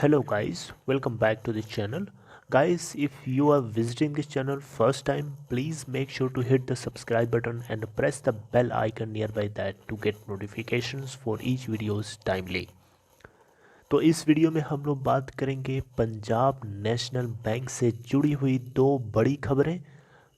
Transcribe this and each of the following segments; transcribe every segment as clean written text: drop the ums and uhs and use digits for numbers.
Hello guys, welcome back to the channel. Guys, if you are visiting this channel first time, please make sure to hit the subscribe button and press the bell icon nearby that to get notifications for each videos timely. तो इस video में हम लोग बात करेंगे Punjab national bank से जुड़ी हुई दो बड़ी खबरें।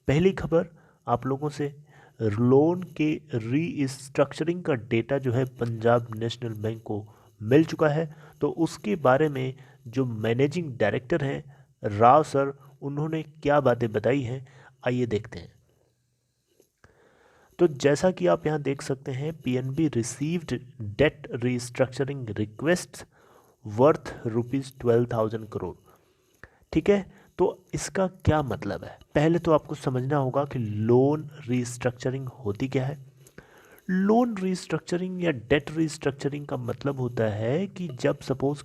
पहली खबर आप लोगों से लोन के रीस्ट्रक्चरिंग का डेटा जो है पंजाब नेशनल बैंक को मिल चुका है। तो उसके बारे में जो मैनेजिंग डायरेक्टर हैं राव सर, उन्होंने क्या बातें बताई हैं, आइए देखते हैं। तो जैसा कि आप यहाँ देख सकते हैं, PNB received debt restructuring request worth ₹12,000 crore. ठीक है, तो इसका क्या मतलब है? पहले तो आपको समझना होगा कि लोन रीस्ट्रक्चरिंग होती क्या है। लोन रीस्ट्रक्चरिंग या डेट रीस्ट्रक्चरिंग का मतलब होता है कि जब सपोज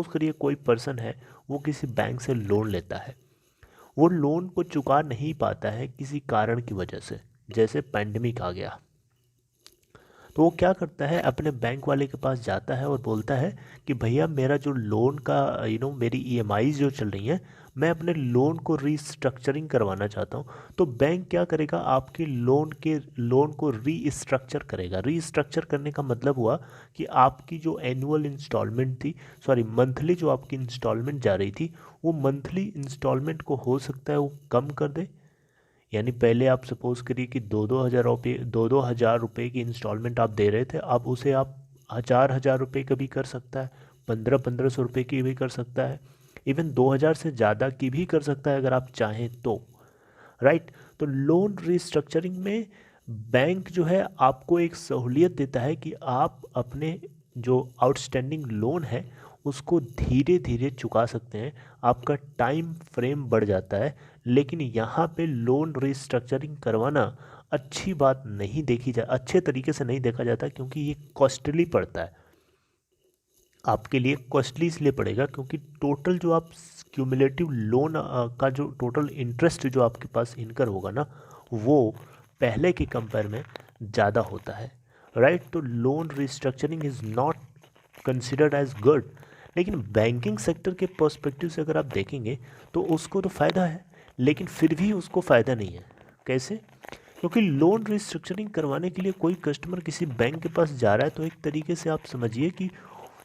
करिए कोई पर्सन है, वो किसी बैंक से लोन लेता है, वो लोन को चुका नहीं पाता है किसी कारण की वजह से, जैसे पैंडमिक आ गया, तो वो क्या करता है, अपने बैंक वाले के पास जाता है और बोलता है कि भैया मेरा जो लोन का मेरी ईएमआई जो चल रही हैं, मैं अपने लोन को रीस्ट्रक्चरिंग करवाना चाहता हूँ। तो बैंक क्या करेगा, आपके लोन को रीस्ट्रक्चर करेगा। रीस्ट्रक्चर करने का मतलब हुआ कि आपकी जो एनुअल इंस्टॉलमेंट थी, सॉरी मंथली जो आपकी इंस्टॉलमेंट जा रही थी, वो मंथली इंस्टॉलमेंट को हो सकता है वो कम कर दे। यानी पहले आप सपोज़ करिए कि दो हज़ार रुपये की इंस्टॉलमेंट आप दे रहे थे, अब उसे आप हज़ार हज़ार रुपये का भी कर सकता है, 1500 रुपये की भी कर सकता है, इवन 2000 से ज़्यादा की भी कर सकता है अगर आप चाहें तो। राइट, तो लोन रिस्ट्रक्चरिंग में बैंक जो है आपको एक सहूलियत देता है कि आप अपने जो आउटस्टैंडिंग लोन है उसको धीरे धीरे चुका सकते हैं, आपका टाइम फ्रेम बढ़ जाता है। लेकिन यहाँ पे लोन रिस्ट्रक्चरिंग करवाना अच्छे तरीके से नहीं देखा जाता, क्योंकि ये कॉस्टली पड़ता है आपके लिए। कॉस्टली इसलिए पड़ेगा क्योंकि टोटल जो आप क्यूमुलेटिव लोन का जो टोटल इंटरेस्ट जो आपके पास इनकर होगा ना, वो पहले के कंपेयर में ज़्यादा होता है। राइट, तो loan restructuring is not considered as good. लेकिन बैंकिंग सेक्टर के पर्सपेक्टिव से अगर आप देखेंगे तो उसको तो फ़ायदा है, लेकिन फिर भी उसको फ़ायदा नहीं है। कैसे? क्योंकि लोन रिस्ट्रक्चरिंग करवाने के लिए कोई कस्टमर किसी बैंक के पास जा रहा है, तो एक तरीके से आप समझिए कि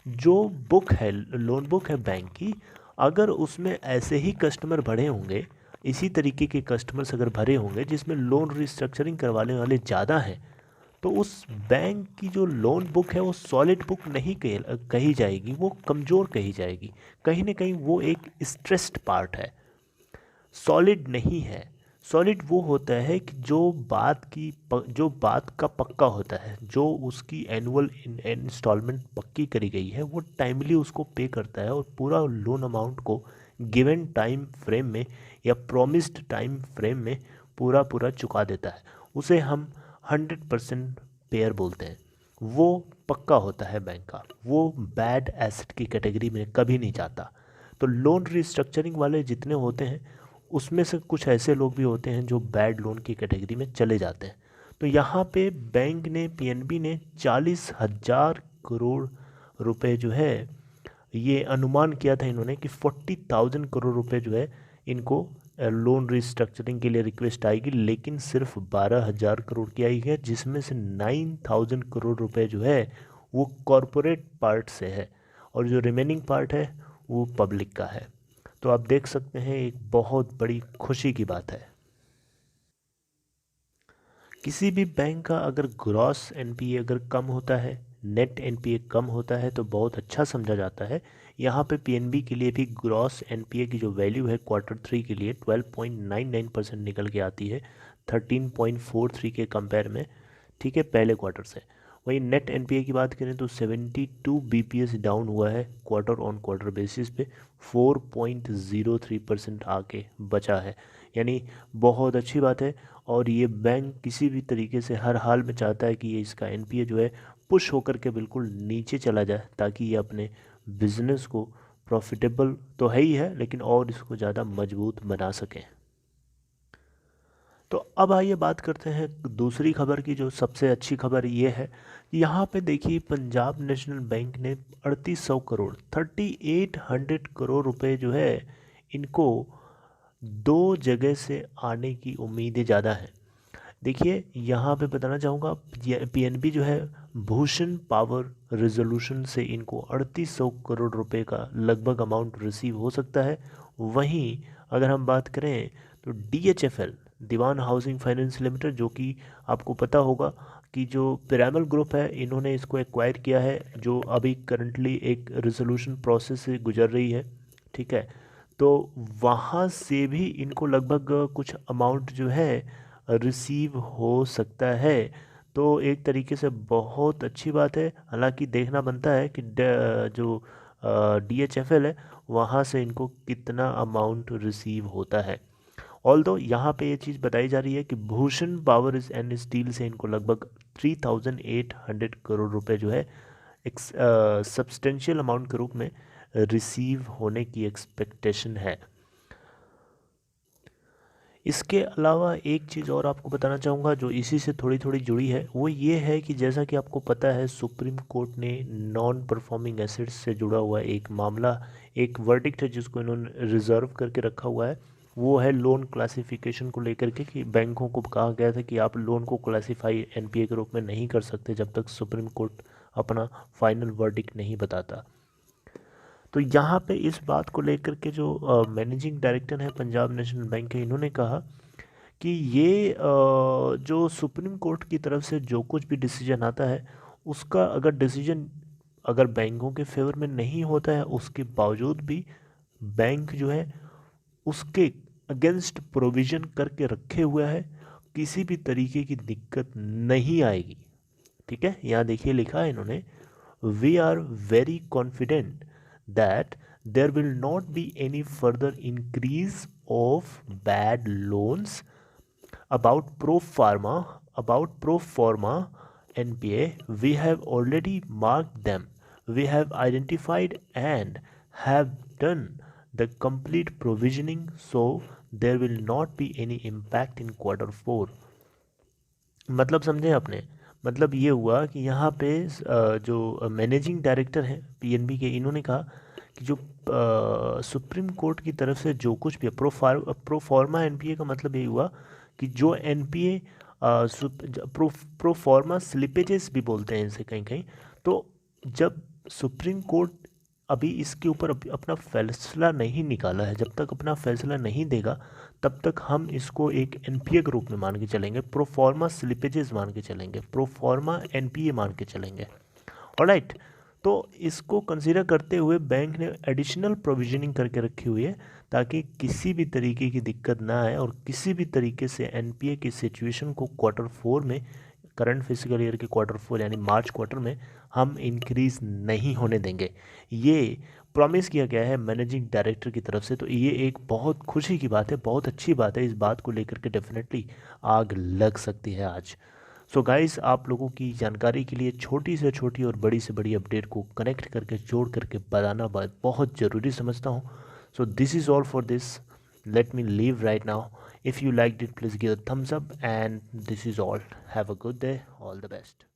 जो बुक है, लोन बुक है बैंक की, अगर उसमें ऐसे ही कस्टमर भरे होंगे, इसी तरीके के कस्टमर्स अगर भरे होंगे जिसमें लोन रिस्ट्रक्चरिंग करवाने वाले ज़्यादा हैं, तो उस बैंक की जो लोन बुक है वो सॉलिड बुक नहीं कही जाएगी, वो कमज़ोर कही जाएगी। कहीं ना कहीं वो एक स्ट्रेस्ड पार्ट है, सॉलिड नहीं है। सॉलिड वो होता है कि जो बात का पक्का होता है, जो उसकी एनुअल इंस्टॉलमेंट पक्की करी गई है, वो टाइमली उसको पे करता है और पूरा लोन अमाउंट को गिवन टाइम फ्रेम में या प्रॉमिस्ड टाइम फ्रेम में पूरा पूरा चुका देता है। उसे हम 100% पेयर बोलते हैं। वो पक्का होता है बैंक का, वो बैड एसेट की कैटेगरी में कभी नहीं जाता। तो लोन रिस्ट्रक्चरिंग वाले जितने होते हैं, उसमें से कुछ ऐसे लोग भी होते हैं जो बैड लोन की कैटेगरी में चले जाते हैं। तो यहाँ पे बैंक ने, पीएनबी ने 40,000 करोड़ रुपए जो है, ये अनुमान किया था इन्होंने कि 40,000 करोड़ रुपए जो है इनको लोन रिस्ट्रक्चरिंग के लिए रिक्वेस्ट आएगी, लेकिन सिर्फ 12,000 करोड़ की आई है, जिसमें से 9,000 करोड़ रुपए जो है वो कॉरपोरेट पार्ट से है और जो रिमेनिंग पार्ट है वो पब्लिक का है। तो आप देख सकते हैं, एक बहुत बड़ी खुशी की बात है। किसी भी बैंक का अगर ग्रॉस एनपीए अगर कम होता है, नेट एनपीए कम होता है, तो बहुत अच्छा समझा जाता है। यहाँ पे पीएनबी के लिए भी ग्रॉस एनपीए की जो वैल्यू है Q3 के लिए 12.99% निकल के आती है, 13.43 के कंपेयर में। ठीक है, पहले क्वार्टर से। वहीं नेट एनपीए की बात करें तो 72 बीपीएस डाउन हुआ है क्वार्टर ऑन क्वार्टर बेसिस पे, 4.03% आके बचा है। यानी बहुत अच्छी बात है। और ये बैंक किसी भी तरीके से हर हाल में चाहता है कि ये इसका एनपीए जो है पुश होकर के बिल्कुल नीचे चला जाए, ताकि ये अपने बिजनेस को प्रॉफिटेबल तो है ही है, लेकिन और इसको ज़्यादा मजबूत बना सकें। तो अब आइए बात करते हैं दूसरी खबर की। जो सबसे अच्छी खबर ये है, यहाँ पे देखिए पंजाब नेशनल बैंक ने 3800 करोड़ 3800 करोड़ रुपए जो है इनको दो जगह से आने की उम्मीदें ज़्यादा हैं। देखिए यहाँ पे बताना चाहूँगा, पीएनबी जो है भूषण पावर रिजोल्यूशन से इनको 3800 करोड़ रुपए का लगभग अमाउंट रिसीव हो सकता है। वहीं अगर हम बात करें तो डीएचएफएल दीवान हाउसिंग फाइनेंस लिमिटेड, जो कि आपको पता होगा कि जो पिरामल ग्रुप है इन्होंने इसको एक्वायर किया है, जो अभी करंटली एक रिजोल्यूशन प्रोसेस से गुजर रही है, ठीक है। तो वहाँ से भी इनको लगभग कुछ अमाउंट जो है रिसीव हो सकता है। तो एक तरीके से बहुत अच्छी बात है। हालांकि देखना बनता है कि जो डीएचएफएल है वहाँ से इनको कितना अमाउंट रिसीव होता है। ऑल्दो यहाँ पे ये चीज़ बताई जा रही है कि भूषण पावर एंड स्टील से इनको लगभग 3800 करोड़ रुपए जो है एक सब्सटेंशियल अमाउंट के रूप में रिसीव होने की एक्सपेक्टेशन है। इसके अलावा एक चीज़ और आपको बताना चाहूँगा जो इसी से थोड़ी थोड़ी जुड़ी है, वो ये है कि जैसा कि आपको पता है सुप्रीम कोर्ट ने नॉन परफॉर्मिंग एसेट्स से जुड़ा हुआ एक मामला, एक वर्डिक्ट है जिसको इन्होंने रिजर्व करके रखा हुआ है। वो है लोन क्लासिफिकेशन को लेकर के, कि बैंकों को कहा गया था कि आप लोन को क्लासीफाई एनपीए के रूप में नहीं कर सकते जब तक सुप्रीम कोर्ट अपना फाइनल वर्डिक्ट नहीं बताता। तो यहाँ पे इस बात को लेकर के जो मैनेजिंग डायरेक्टर है पंजाब नेशनल बैंक के, इन्होंने कहा कि ये जो सुप्रीम कोर्ट की तरफ से जो कुछ भी डिसीजन आता है उसका अगर डिसीजन अगर बैंकों के फेवर में नहीं होता है, उसके बावजूद भी बैंक जो है उसके अगेंस्ट प्रोविज़न करके रखे हुआ है, किसी भी तरीके की दिक्कत नहीं आएगी। ठीक है, यहाँ देखिए लिखा है इन्होंने, we are very confident that there will not be any further increase of bad loans about pro forma NPA. We have already marked them, we have identified and have done the complete provisioning, so there will not be any impact in quarter 4। मतलब समझे आपने, मतलब ये हुआ कि यहाँ पे जो मैनेजिंग डायरेक्टर हैं पीएनबी के, इन्होंने कहा कि जो सुप्रीम कोर्ट की तरफ से जो कुछ भी प्रो फॉर्मा एनपीए का मतलब ये हुआ कि जो एनपीए प्रो फॉर्मा स्लिपेजेस भी बोलते हैं इसे कहीं कहीं। तो जब सुप्रीम कोर्ट अभी इसके ऊपर अपना फैसला नहीं निकाला है, जब तक अपना फैसला नहीं देगा तब तक हम इसको एक एनपीए के रूप में मान के चलेंगे, प्रोफॉर्मा स्लिपेजेस मान के चलेंगे, प्रोफॉर्मा एनपीए मान के चलेंगे। ऑलराइट, तो इसको कंसीडर करते हुए बैंक ने एडिशनल प्रोविजनिंग करके रखी हुई है ताकि किसी भी तरीके की दिक्कत ना आए और किसी भी तरीके से एनपीए की सिचुएशन को Q4 में, करंट फिजिकल ईयर के Q4 यानी मार्च क्वार्टर में हम इंक्रीज़ नहीं होने देंगे। ये प्रॉमिस किया गया है मैनेजिंग डायरेक्टर की तरफ से। तो ये एक बहुत खुशी की बात है, बहुत अच्छी बात है। इस बात को लेकर के डेफिनेटली आग लग सकती है आज। सो गाइस, आप लोगों की जानकारी के लिए छोटी से छोटी और बड़ी से बड़ी अपडेट को कनेक्ट करके जोड़ करके बताना बहुत ज़रूरी समझता हूँ। So this is all for this, let me leave right now. If you liked it, please give a thumbs up, and this is all. Have a good day. All the best.